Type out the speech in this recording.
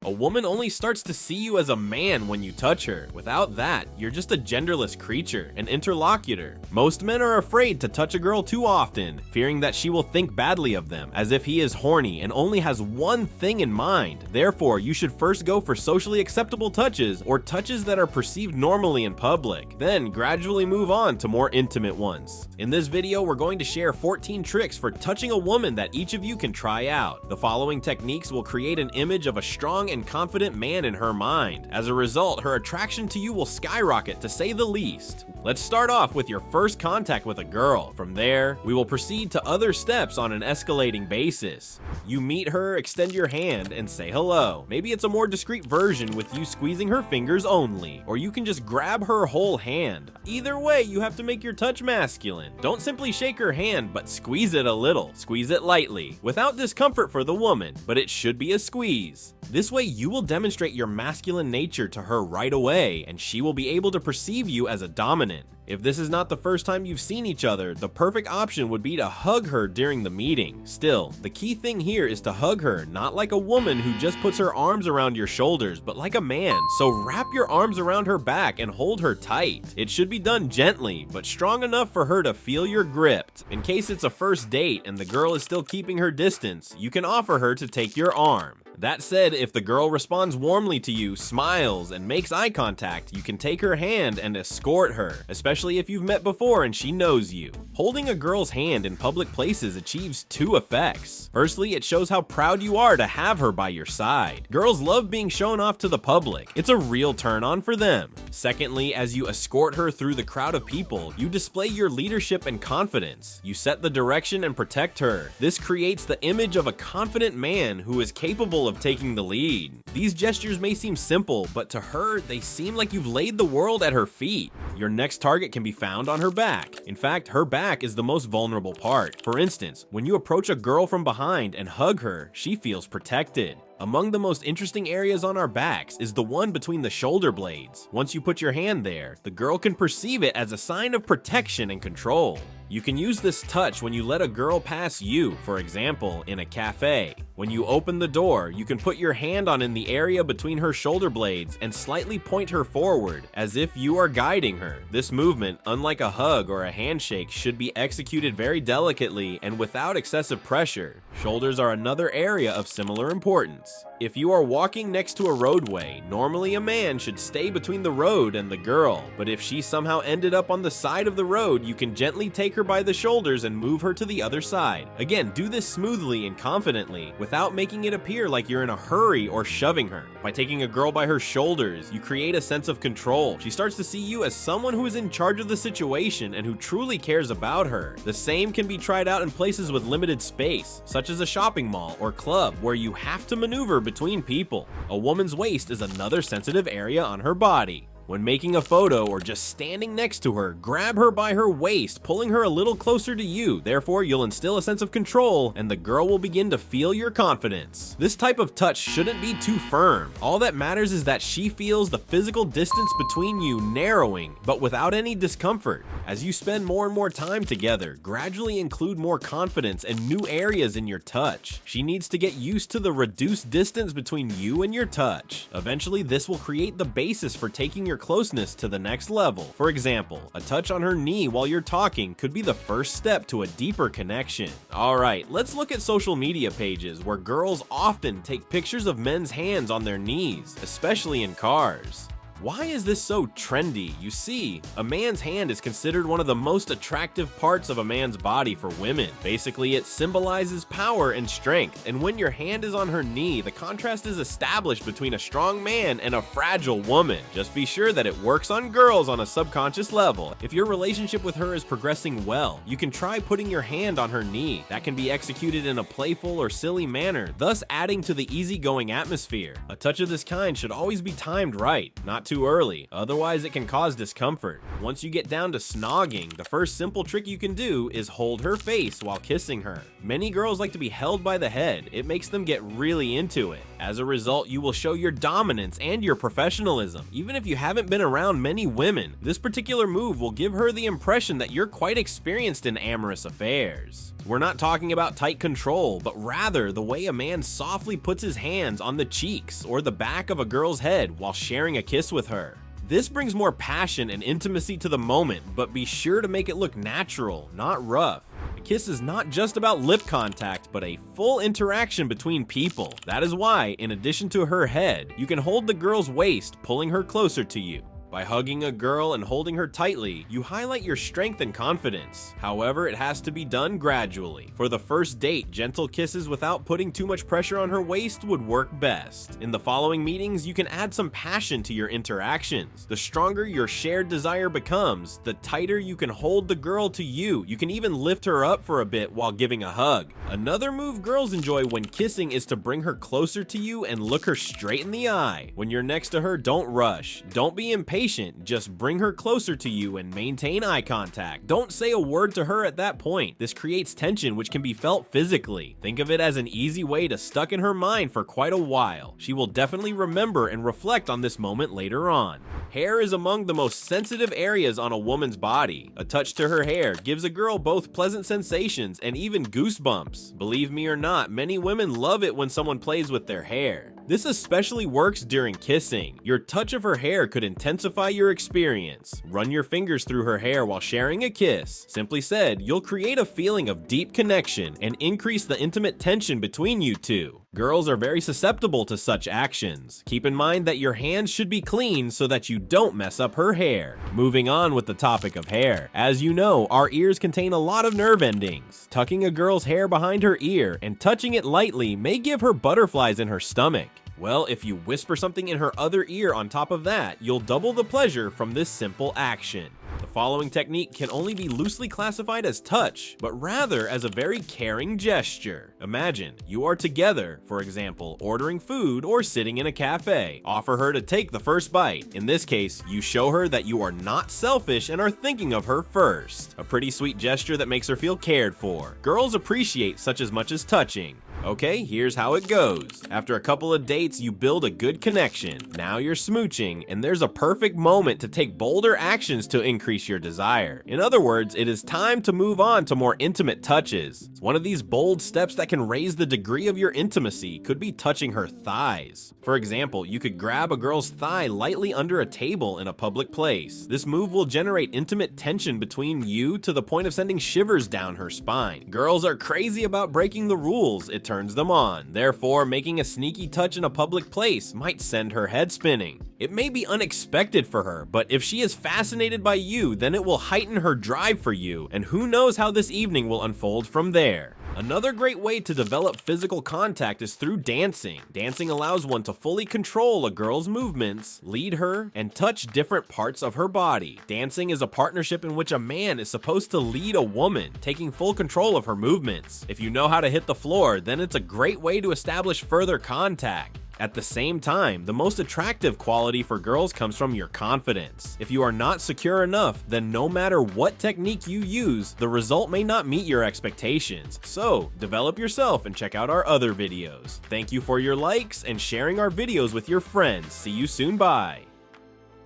A woman only starts to see you as a man when you touch her. Without that, you're just a genderless creature, an interlocutor. Most men are afraid to touch a girl too often, fearing that she will think badly of them, as if he is horny and only has one thing in mind. Therefore, you should first go for socially acceptable touches or touches that are perceived normally in public, then gradually move on to more intimate ones. In this video, we're going to share 14 tricks for touching a woman that each of you can try out. The following techniques will create an image of a strong and confident man in her mind. As a result, her attraction to you will skyrocket, to say the least. Let's start off with your first contact with a girl. From there, we will proceed to other steps on an escalating basis. You meet her, extend your hand, and say hello. Maybe it's a more discreet version with you squeezing her fingers only, or you can just grab her whole hand. Either way, you have to make your touch masculine. Don't simply shake her hand, but squeeze it a little. Squeeze it lightly, without discomfort for the woman, but it should be a squeeze. This way, you will demonstrate your masculine nature to her right away, and she will be able to perceive you as a dominant. If this is not the first time you've seen each other, the perfect option would be to hug her during the meeting. Still, the key thing here is to hug her, not like a woman who just puts her arms around your shoulders, but like a man. So wrap your arms around her back and hold her tight. It should be done gently, but strong enough for her to feel your grip. In case it's a first date and the girl is still keeping her distance, you can offer her to take your arm. That said, if the girl responds warmly to you, smiles, and makes eye contact, you can take her hand and escort her, especially if you've met before and she knows you. Holding a girl's hand in public places achieves two effects. Firstly, it shows how proud you are to have her by your side. Girls love being shown off to the public. It's a real turn on for them. Secondly, as you escort her through the crowd of people, you display your leadership and confidence. You set the direction and protect her. This creates the image of a confident man who is capable of taking the lead. These gestures may seem simple, but to her, they seem like you've laid the world at her feet. Your next target can be found on her back. In fact, her back is the most vulnerable part. For instance, when you approach a girl from behind and hug her, she feels protected. Among the most interesting areas on our backs is the one between the shoulder blades. Once you put your hand there, the girl can perceive it as a sign of protection and control. You can use this touch when you let a girl pass you, for example, in a cafe. When you open the door, you can put your hand on in the area between her shoulder blades and slightly point her forward, as if you are guiding her. This movement, unlike a hug or a handshake, should be executed very delicately and without excessive pressure. Shoulders are another area of similar importance. If you are walking next to a roadway, normally a man should stay between the road and the girl, but if she somehow ended up on the side of the road, you can gently take her by the shoulders and move her to the other side. Again, do this smoothly and confidently, without making it appear like you're in a hurry or shoving her. By taking a girl by her shoulders, you create a sense of control. She starts to see you as someone who is in charge of the situation and who truly cares about her. The same can be tried out in places with limited space, such as a shopping mall or club, where you have to maneuver between people. A woman's waist is another sensitive area on her body. When making a photo or just standing next to her, grab her by her waist, pulling her a little closer to you. Therefore, you'll instill a sense of control and the girl will begin to feel your confidence. This type of touch shouldn't be too firm. All that matters is that she feels the physical distance between you narrowing, but without any discomfort. As you spend more and more time together, gradually include more confidence and new areas in your touch. She needs to get used to the reduced distance between you and your touch. Eventually, this will create the basis for taking your closeness to the next level. For example, a touch on her knee while you're talking could be the first step to a deeper connection. Alright, let's look at social media pages where girls often take pictures of men's hands on their knees, especially in cars. Why is this so trendy? You see, a man's hand is considered one of the most attractive parts of a man's body for women. Basically, it symbolizes power and strength, and when your hand is on her knee, the contrast is established between a strong man and a fragile woman. Just be sure that it works on girls on a subconscious level. If your relationship with her is progressing well, you can try putting your hand on her knee. That can be executed in a playful or silly manner, thus adding to the easygoing atmosphere. A touch of this kind should always be timed right, not too early, otherwise it can cause discomfort. Once you get down to snogging, the first simple trick you can do is hold her face while kissing her. Many girls like to be held by the head. It makes them get really into it. As a result, you will show your dominance and your professionalism. Even if you haven't been around many women, this particular move will give her the impression that you're quite experienced in amorous affairs. We're not talking about tight control, but rather the way a man softly puts his hands on the cheeks or the back of a girl's head while sharing a kiss with her. This brings more passion and intimacy to the moment, but be sure to make it look natural, not rough. A kiss is not just about lip contact, but a full interaction between people. That is why, in addition to her head, you can hold the girl's waist, pulling her closer to you. By hugging a girl and holding her tightly, you highlight your strength and confidence. However, it has to be done gradually. For the first date, gentle kisses without putting too much pressure on her waist would work best. In the following meetings, you can add some passion to your interactions. The stronger your shared desire becomes, the tighter you can hold the girl to you. You can even lift her up for a bit while giving a hug. Another move girls enjoy when kissing is to bring her closer to you and look her straight in the eye. When you're next to her, don't rush. Don't be impatient. Just bring her closer to you and maintain eye contact. Don't say a word to her at that point. This creates tension which can be felt physically. Think of it as an easy way to stuck in her mind for quite a while. She will definitely remember and reflect on this moment later on. Hair is among the most sensitive areas on a woman's body. A touch to her hair gives a girl both pleasant sensations and even goosebumps. Believe me or not, many women love it when someone plays with their hair. This especially works during kissing. Your touch of her hair could intensify your experience. Run your fingers through her hair while sharing a kiss. Simply said, you'll create a feeling of deep connection and increase the intimate tension between you two. Girls are very susceptible to such actions. Keep in mind that your hands should be clean so that you don't mess up her hair. Moving on with the topic of hair. As you know, our ears contain a lot of nerve endings. Tucking a girl's hair behind her ear and touching it lightly may give her butterflies in her stomach. Well, if you whisper something in her other ear on top of that, you'll double the pleasure from this simple action. The following technique can only be loosely classified as touch, but rather as a very caring gesture. Imagine you are together, for example, ordering food or sitting in a cafe. Offer her to take the first bite. In this case, you show her that you are not selfish and are thinking of her first. A pretty sweet gesture that makes her feel cared for. Girls appreciate such as much as touching. Okay, here's how it goes. After a couple of dates, you build a good connection. Now you're smooching, and there's a perfect moment to take bolder actions to increase your desire. In other words, it is time to move on to more intimate touches. One of these bold steps that can raise the degree of your intimacy could be touching her thighs. For example, you could grab a girl's thigh lightly under a table in a public place. This move will generate intimate tension between you to the point of sending shivers down her spine. Girls are crazy about breaking the rules. It turns them on. Therefore, making a sneaky touch in a public place might send her head spinning. It may be unexpected for her, but if she is fascinated by you, then it will heighten her drive for you, and who knows how this evening will unfold from there. Another great way to develop physical contact is through dancing. Dancing allows one to fully control a girl's movements, lead her, and touch different parts of her body. Dancing is a partnership in which a man is supposed to lead a woman, taking full control of her movements. If you know how to hit the floor, then it's a great way to establish further contact. At the same time, the most attractive quality for girls comes from your confidence. If you are not secure enough, then no matter what technique you use, the result may not meet your expectations. So, develop yourself and check out our other videos. Thank you for your likes and sharing our videos with your friends. See you soon, bye!